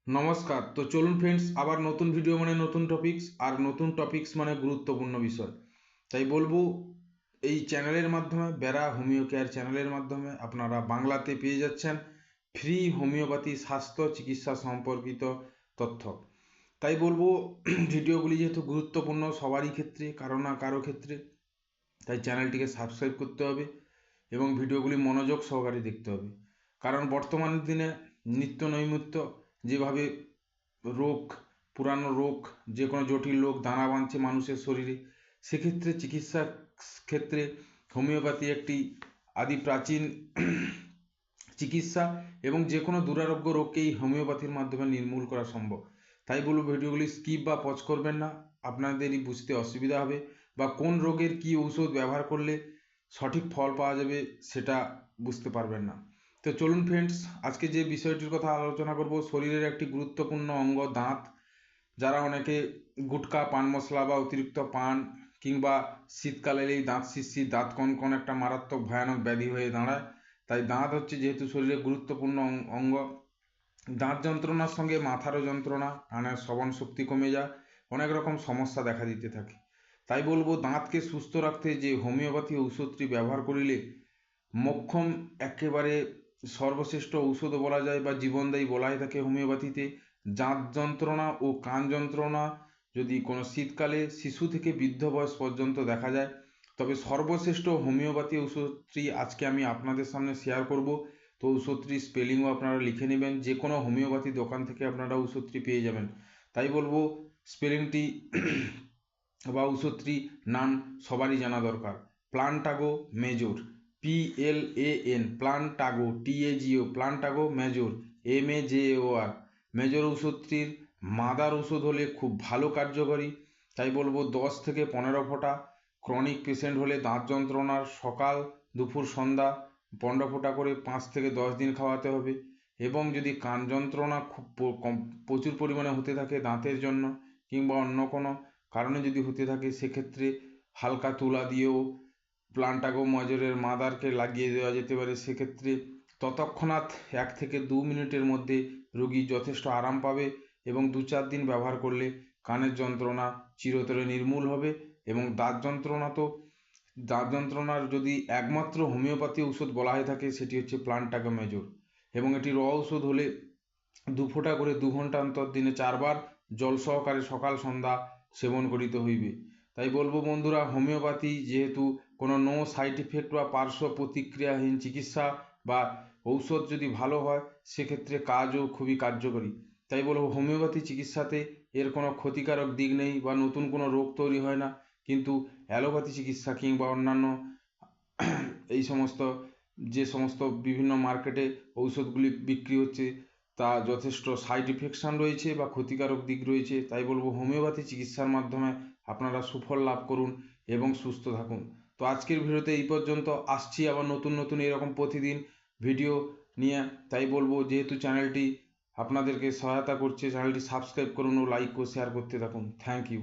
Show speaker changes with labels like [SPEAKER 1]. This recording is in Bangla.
[SPEAKER 1] নমস্কার। তো চলুন ফ্রেন্ডস, আবার নতুন ভিডিও মানে নতুন টপিকস, আর নতুন টপিকস মানে গুরুত্বপূর্ণ বিষয়। তাই বলবো, এই চ্যানেলের মাধ্যমে, বেরা হোমিও কেয়ার চ্যানেলের মাধ্যমে আপনারা বাংলাতে পেয়ে যাচ্ছেন ফ্রি হোমিওপ্যাথি স্বাস্থ্য চিকিৎসা সম্পর্কিত তথ্য। তাই বলবো ভিডিওগুলি যেহেতু গুরুত্বপূর্ণ সবারই ক্ষেত্রে, কারো না কারো ক্ষেত্রে, তাই চ্যানেলটিকে সাবস্ক্রাইব করতে হবে এবং ভিডিওগুলি মনোযোগ সহকারে দেখতে হবে। কারণ বর্তমান দিনে নিত্য নৈমিত্য যেভাবে রোগ, পুরানো রোগ, যে কোনো জটিল রোগ দানা বাঁধছে মানুষের শরীরে, সেক্ষেত্রে চিকিৎসার ক্ষেত্রে হোমিওপ্যাথি একটি আদি প্রাচীন চিকিৎসা এবং যে কোনো দুরারোগ্য রোগকেই হোমিওপ্যাথির মাধ্যমে নির্মূল করা সম্ভব। তাই বলবো ভিডিওগুলি স্কিপ বা পজ করবেন না, আপনাদেরই বুঝতে অসুবিধা হবে, বা কোন রোগের কী ঔষধ ব্যবহার করলে সঠিক ফল পাওয়া যাবে সেটা বুঝতে পারবেন না। তো চলুন ফ্রেন্ডস, আজকে যে বিষয়টির কথা আলোচনা করব, শরীরের একটি গুরুত্বপূর্ণ অঙ্গ দাঁত। যারা অনেকে গুটকা, পান মশলা বা অতিরিক্ত পান, কিংবা শীতকালে এই দাঁত শিরশির, দাঁত কনকন একটা মারাত্মক ভয়ানক ব্যাধি হয়ে দাঁড়ায়। তাই দাঁত হচ্ছে যেহেতু শরীরের গুরুত্বপূর্ণ অঙ্গ, দাঁত যন্ত্রণার সঙ্গে মাথারও যন্ত্রণা, কানের শ্রবণ শক্তি কমে যায়, অনেক রকম সমস্যা দেখা দিতে থাকে। তাই বলবো, দাঁতকে সুস্থ রাখতে যে হোমিওপ্যাথি ঔষধটি ব্যবহার করিলে মোক্ষম, একেবারে সর্বশ্রেষ্ঠ ঔষধও বলা যায় বা জীবনদায়ী বলা হয় থাকে হোমিওপ্যাথিতে। দাঁত যন্ত্রণা ও কান যন্ত্রণা যদি কোনো শীতকালে শিশু থেকে বৃদ্ধ বয়স পর্যন্ত দেখা যায়, তবে সর্বশ্রেষ্ঠ হোমিওপ্যাথি ঔষধটি আজকে আমি আপনাদের সামনে শেয়ার করব। তো ঔষধটির স্পেলিংও আপনারা লিখে নেবেন, যে কোনো হোমিওপ্যাথি দোকান থেকে আপনারা ঔষধটি পেয়ে যাবেন। তাই বলবো স্পেলিংটি বা ঔষধটির নাম সবারই জানা দরকার। Plantago major, PLAN, plantago, TAGO, plantago major, MAJOR। Major ঔষধটির মাদার ওষুধ হলে খুব ভালো কার্যকরী। তাই বলবো 10 থেকে 15 ফোঁটা, ক্রনিক পেশেন্ট হলে দাঁত যন্ত্রণার সকাল দুপুর সন্ধ্যা 15 ফোঁটা করে 5 থেকে 10 দিন খাওয়াতে হবে। এবং যদি কান যন্ত্রণা খুব প্রচুর পরিমাণে হতে থাকে দাঁতের জন্য, কিংবা অন্য কোনো কারণে যদি হতে থাকে, সেক্ষেত্রে হালকা তুলা দিয়েও প্লান্টাগো মেজরের মাদারকে লাগিয়ে দেওয়া যেতে পারে। সেক্ষেত্রে তৎক্ষণাৎ 1 থেকে 2 মিনিটের মধ্যে রোগী যথেষ্ট আরাম পাবে এবং 2-4 দিন ব্যবহার করলে কানের যন্ত্রণা চিরতরে নির্মূল হবে। এবং দাঁত যন্ত্রণার যদি একমাত্র হোমিওপ্যাথি ঔষধ বলা হয়ে থাকে, সেটি হচ্ছে প্লান্টাগো মেজর। এবং এটি ঔষধ হলে 2 ফোঁটা করে 2 ঘন্টা অন্তর দিনে 4 বার জল সহকারে সকাল সন্ধ্যা সেবন করিতে হইবে। তাই বলবো বন্ধুরা, হোমিওপ্যাথি যেহেতু কোনো নো সাইড ইফেক্ট বা পার্শ্ব প্রতিক্রিয়াহীন চিকিৎসা, বা ঔষধ যদি ভালো হয় সেক্ষেত্রে কাজও খুবই কার্যকরী। তাই বলবো হোমিওপ্যাথি চিকিৎসাতে এর কোনো ক্ষতিকারক দিক নেই বা নতুন কোনো রোগ তৈরি হয় না। কিন্তু অ্যালোপ্যাথি চিকিৎসা কিংবা অন্যান্য এই সমস্ত যে সমস্ত বিভিন্ন মার্কেটে ঔষধগুলি বিক্রি হচ্ছে, তা যথেষ্ট সাইড ইফেকশান রয়েছে বা ক্ষতিকারক দিক রয়েছে। তাই বলবো হোমিওপ্যাথি চিকিৎসার মাধ্যমে আপনারা সুফল লাভ করুন এবং সুস্থ থাকুন। তো আজকের ভিডিওতে এই পর্যন্ত, আসছি আবার নতুন নতুন এরকম প্রতিদিন ভিডিও নিয়ে। তাই বলবো, যেহেতু চ্যানেলটি আপনাদেরকে সহায়তা করছে, চ্যানেলটি সাবস্ক্রাইব করুন ও লাইক ও শেয়ার করতে থাকুন। Thank you.